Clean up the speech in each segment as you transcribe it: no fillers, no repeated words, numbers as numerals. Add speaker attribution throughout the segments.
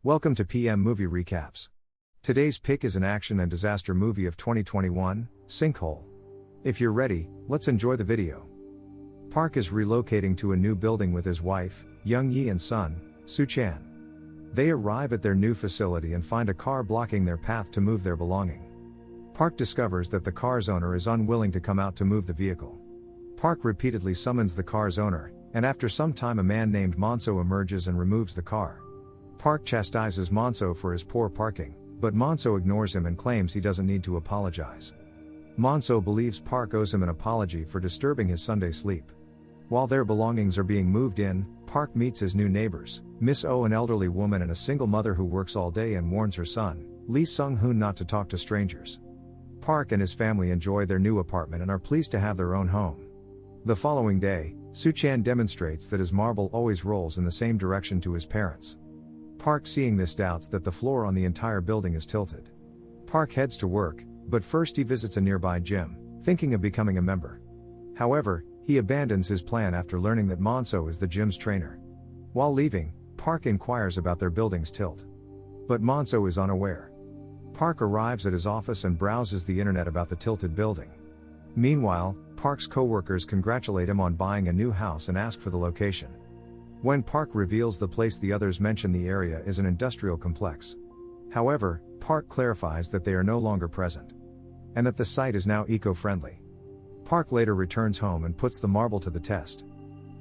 Speaker 1: Welcome to PM Movie Recaps. Today's pick is an action and disaster movie of 2021, Sinkhole. If you're ready, let's enjoy the video. Park is relocating to a new building with his wife, Young Yi, and son, Soo Chan. They arrive at their new facility and find a car blocking their path to move their belonging. Park discovers that the car's owner is unwilling to come out to move the vehicle. Park repeatedly summons the car's owner, and after some time a man named Monso emerges and removes the car. Park chastises Monso for his poor parking, but Monso ignores him and claims he doesn't need to apologize. Monso believes Park owes him an apology for disturbing his Sunday sleep. While their belongings are being moved in, Park meets his new neighbors, Miss Oh, an elderly woman and a single mother who works all day and warns her son, Lee Sung-hoon, not to talk to strangers. Park and his family enjoy their new apartment and are pleased to have their own home. The following day, Soo Chan demonstrates that his marble always rolls in the same direction to his parents. Park, seeing this, doubts that the floor on the entire building is tilted. Park heads to work, but first he visits a nearby gym, thinking of becoming a member. However, he abandons his plan after learning that Monso is the gym's trainer. While leaving, Park inquires about their building's tilt. But Monso is unaware. Park arrives at his office and browses the internet about the tilted building. Meanwhile, Park's co-workers congratulate him on buying a new house and ask for the location. When Park reveals the place, the others mention the area is an industrial complex. However, Park clarifies that they are no longer present, and that the site is now eco-friendly. Park later returns home and puts the marble to the test.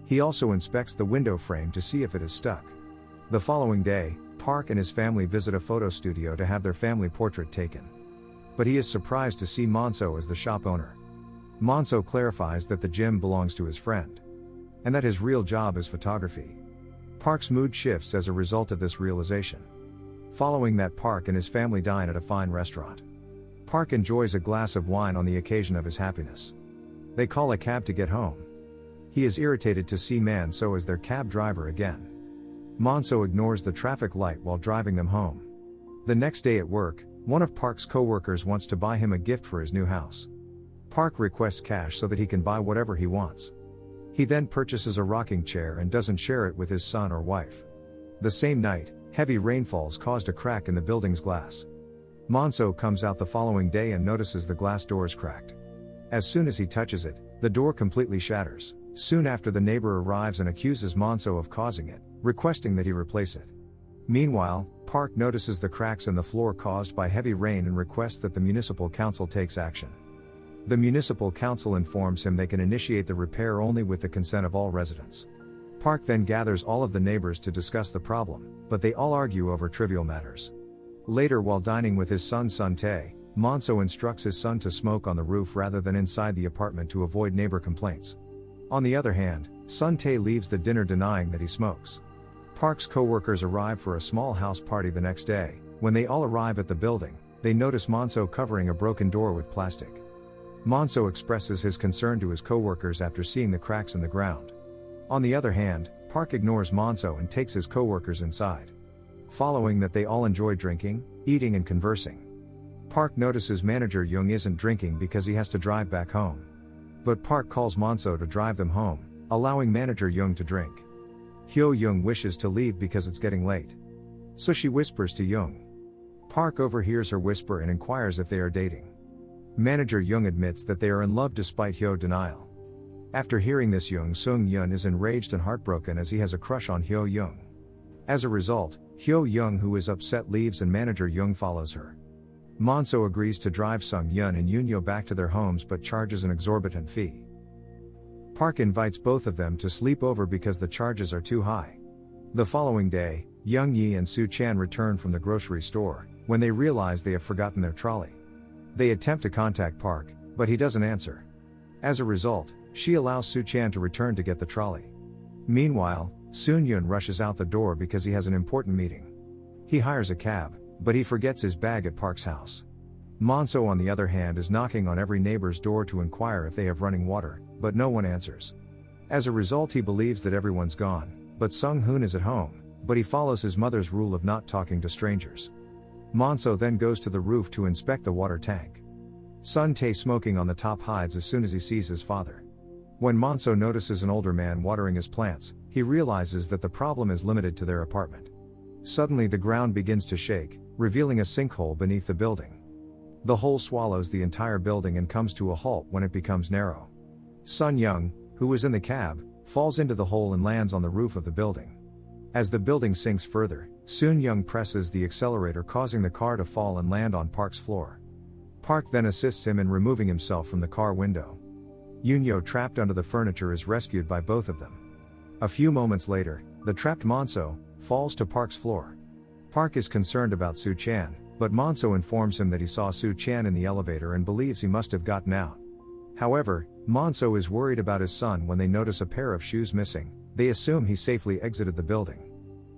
Speaker 1: He also inspects the window frame to see if it is stuck. The following day, Park and his family visit a photo studio to have their family portrait taken. But he is surprised to see Monso as the shop owner. Monso clarifies that the gym belongs to his friend, and that his real job is photography. Park's mood shifts as a result of this realization. Following that, Park and his family dine at a fine restaurant. Park enjoys a glass of wine on the occasion of his happiness. They call a cab to get home. He is irritated to see Monso as their cab driver again. Monso ignores the traffic light while driving them home. The next day at work, one of Park's co-workers wants to buy him a gift for his new house. Park requests cash so that he can buy whatever he wants. He then purchases a rocking chair and doesn't share it with his son or wife. The same night, heavy rainfalls caused a crack in the building's glass. Monso comes out the following day and notices the glass doors cracked. As soon as he touches it, the door completely shatters. Soon after, the neighbor arrives and accuses Monso of causing it, requesting that he replace it. Meanwhile, Park notices the cracks in the floor caused by heavy rain and requests that the municipal council takes action. The municipal council informs him they can initiate the repair only with the consent of all residents. Park then gathers all of the neighbors to discuss the problem, but they all argue over trivial matters. Later, while dining with his son Sun Tae, Monso instructs his son to smoke on the roof rather than inside the apartment to avoid neighbor complaints. On the other hand, Sun Tae leaves the dinner denying that he smokes. Park's co-workers arrive for a small house party the next day. When they all arrive at the building, they notice Monso covering a broken door with plastic. Monso expresses his concern to his co-workers after seeing the cracks in the ground. On the other hand, Park ignores Monso and takes his co-workers inside. Following that, they all enjoy drinking, eating and conversing. Park notices manager Jung isn't drinking because he has to drive back home. But Park calls Monso to drive them home, allowing manager Jung to drink. Hyo Jung wishes to leave because it's getting late. So she whispers to Jung. Park overhears her whisper and inquires if they are dating. Manager Jung admits that they are in love despite Hyo's denial. After hearing this, Jung Sung-yeon is enraged and heartbroken as he has a crush on Hyo Jung. As a result, Hyo Jung, who is upset, leaves and manager Jung follows her. Monso agrees to drive Sung-yeon and Yoon back to their homes but charges an exorbitant fee. Park invites both of them to sleep over because the charges are too high. The following day, Young Yi and Soo Chan return from the grocery store, when they realize they have forgotten their trolley. They attempt to contact Park, but he doesn't answer. As a result, she allows Soo Chan to return to get the trolley. Meanwhile, Soon-yeon rushes out the door because he has an important meeting. He hires a cab, but he forgets his bag at Park's house. Monso, on the other hand, is knocking on every neighbor's door to inquire if they have running water, but no one answers. As a result, he believes that everyone's gone, but Sung-hoon is at home, but he follows his mother's rule of not talking to strangers. Monso then goes to the roof to inspect the water tank. Sun Tae, smoking on the top, hides as soon as he sees his father. When Monso notices an older man watering his plants, he realizes that the problem is limited to their apartment. Suddenly the ground begins to shake, revealing a sinkhole beneath the building. The hole swallows the entire building and comes to a halt when it becomes narrow. Sun Young, who was in the cab, falls into the hole and lands on the roof of the building. As the building sinks further, Sun Young presses the accelerator, causing the car to fall and land on Park's floor. Park then assists him in removing himself from the car window. Yoonyo, trapped under the furniture, is rescued by both of them. A few moments later, the trapped Monso falls to Park's floor. Park is concerned about Soo Chan, but Monso informs him that he saw Soo Chan in the elevator and believes he must have gotten out. However, Monso is worried about his son when they notice a pair of shoes missing. They assume he safely exited the building.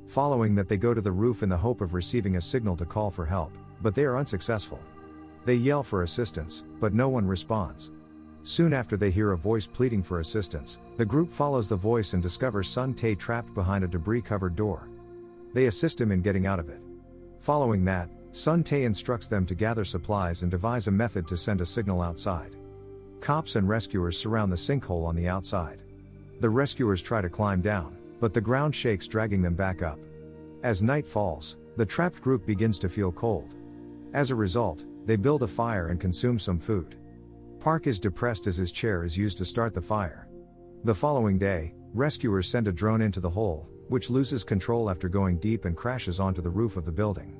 Speaker 1: Following that, they go to the roof in the hope of receiving a signal to call for help, but they are unsuccessful. They yell for assistance, but no one responds. Soon after, they hear a voice pleading for assistance. The group follows the voice and discovers Sun Tae trapped behind a debris-covered door. They assist him in getting out of it. Following that, Sun Tae instructs them to gather supplies and devise a method to send a signal outside. Cops and rescuers surround the sinkhole on the outside. The rescuers try to climb down, but the ground shakes, dragging them back up. As night falls, the trapped group begins to feel cold. As a result, they build a fire and consume some food. Park is depressed as his chair is used to start the fire. The following day, rescuers send a drone into the hole, which loses control after going deep and crashes onto the roof of the building.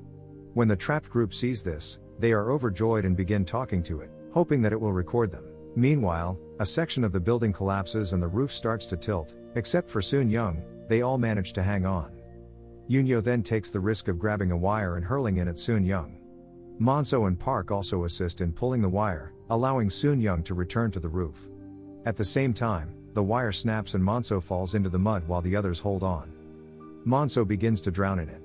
Speaker 1: When the trapped group sees this, they are overjoyed and begin talking to it, hoping that it will record them. Meanwhile, a section of the building collapses and the roof starts to tilt. Except for Sun Young, they all manage to hang on. Yoonyo then takes the risk of grabbing a wire and hurling it at Sun Young. Monso and Park also assist in pulling the wire, allowing Sun Young to return to the roof. At the same time, the wire snaps and Monso falls into the mud while the others hold on. Monso begins to drown in it.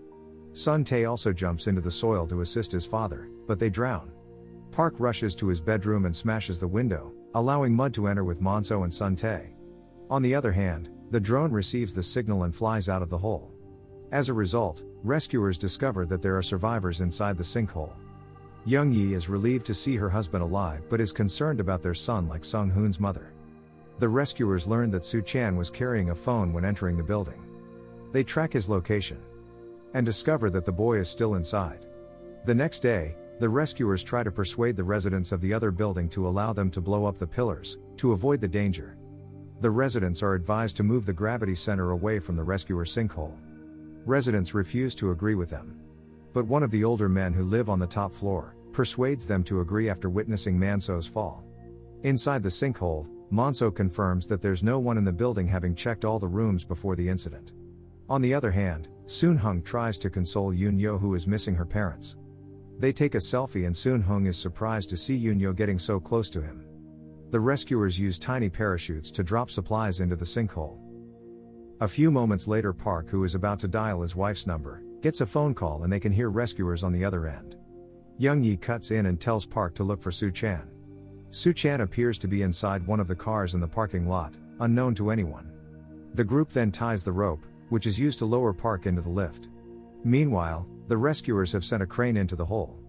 Speaker 1: Sun Tae also jumps into the soil to assist his father, but they drown. Park rushes to his bedroom and smashes the window, allowing mud to enter with Monso and Sun Tae. On the other hand, the drone receives the signal and flies out of the hole. As a result, rescuers discover that there are survivors inside the sinkhole. Young Yi is relieved to see her husband alive but is concerned about their son like Sung Hoon's mother. The rescuers learn that Soo Chan was carrying a phone when entering the building. They track his location and discover that the boy is still inside. The next day, the rescuers try to persuade the residents of the other building to allow them to blow up the pillars, to avoid the danger. The residents are advised to move the gravity center away from the rescuer sinkhole. Residents refuse to agree with them. But one of the older men who live on the top floor persuades them to agree after witnessing Monso's fall. Inside the sinkhole, Monso confirms that there's no one in the building, having checked all the rooms before the incident. On the other hand, Sun Hung tries to console Yoonyo, who is missing her parents. They take a selfie and Sun Hung is surprised to see Yoonyo getting so close to him. The rescuers use tiny parachutes to drop supplies into the sinkhole. A few moments later, Park, who is about to dial his wife's number, gets a phone call and they can hear rescuers on the other end. Young Yi cuts in and tells Park to look for Soo Chan. Soo Chan appears to be inside one of the cars in the parking lot, unknown to anyone. The group then ties the rope, which is used to lower Park into the lift. Meanwhile, the rescuers have sent a crane into the hole.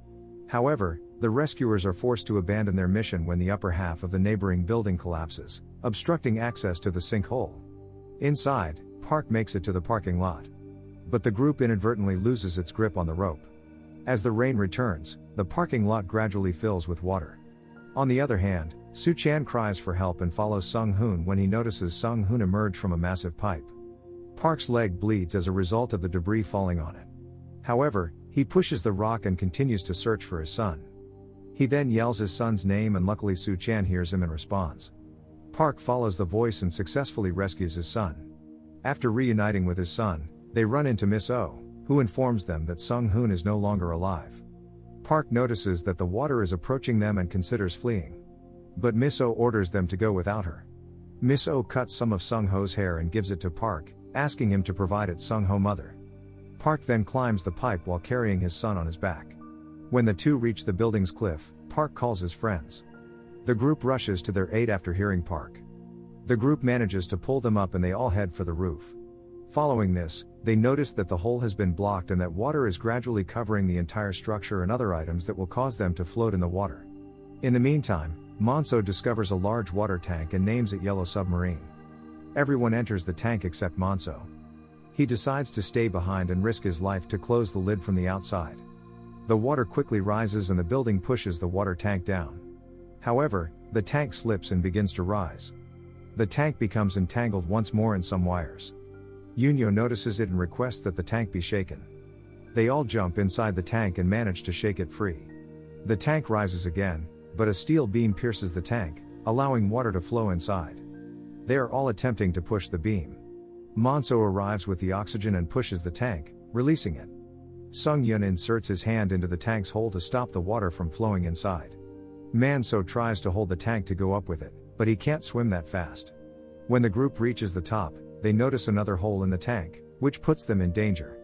Speaker 1: However, the rescuers are forced to abandon their mission when the upper half of the neighboring building collapses, obstructing access to the sinkhole. Inside, Park makes it to the parking lot. But the group inadvertently loses its grip on the rope. As the rain returns, the parking lot gradually fills with water. On the other hand, Soo Chan cries for help and follows Sung Hoon when he notices Sung Hoon emerge from a massive pipe. Park's leg bleeds as a result of the debris falling on it. However, he pushes the rock and continues to search for his son. He then yells his son's name and luckily Soo Chan hears him and responds. Park follows the voice and successfully rescues his son. After reuniting with his son, they run into Miss Oh, who informs them that Sung Hoon is no longer alive. Park notices that the water is approaching them and considers fleeing. But Miss Oh orders them to go without her. Miss Oh cuts some of Sung Ho's hair and gives it to Park, asking him to provide it Sung Ho mother. Park then climbs the pipe while carrying his son on his back. When the two reach the building's cliff, Park calls his friends. The group rushes to their aid after hearing Park. The group manages to pull them up and they all head for the roof. Following this, they notice that the hole has been blocked and that water is gradually covering the entire structure and other items that will cause them to float in the water. In the meantime, Monso discovers a large water tank and names it Yellow Submarine. Everyone enters the tank except Monso. He decides to stay behind and risk his life to close the lid from the outside. The water quickly rises and the building pushes the water tank down. However, the tank slips and begins to rise. The tank becomes entangled once more in some wires. Yunyo notices it and requests that the tank be shaken. They all jump inside the tank and manage to shake it free. The tank rises again, but a steel beam pierces the tank, allowing water to flow inside. They are all attempting to push the beam. Monso arrives with the oxygen and pushes the tank, releasing it. Sung-yun inserts his hand into the tank's hole to stop the water from flowing inside. Manso tries to hold the tank to go up with it, but he can't swim that fast. When the group reaches the top, they notice another hole in the tank, which puts them in danger.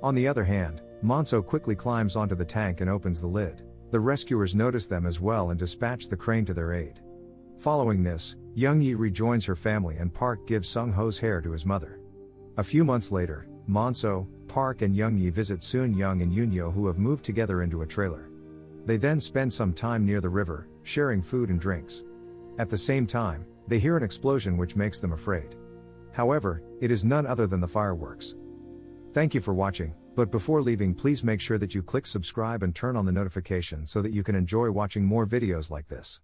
Speaker 1: On the other hand, Monso quickly climbs onto the tank and opens the lid. The rescuers notice them as well and dispatch the crane to their aid. Following this, Young-yi rejoins her family and Park gives Sung-ho's hair to his mother. A few months later, Monso, Park and Young-yi visit Soon-young and Yunyo, who have moved together into a trailer. They then spend some time near the river, sharing food and drinks. At the same time, they hear an explosion which makes them afraid. However, it is none other than the fireworks. Thank you for watching, but before leaving, please make sure that you click subscribe and turn on the notification so that you can enjoy watching more videos like this.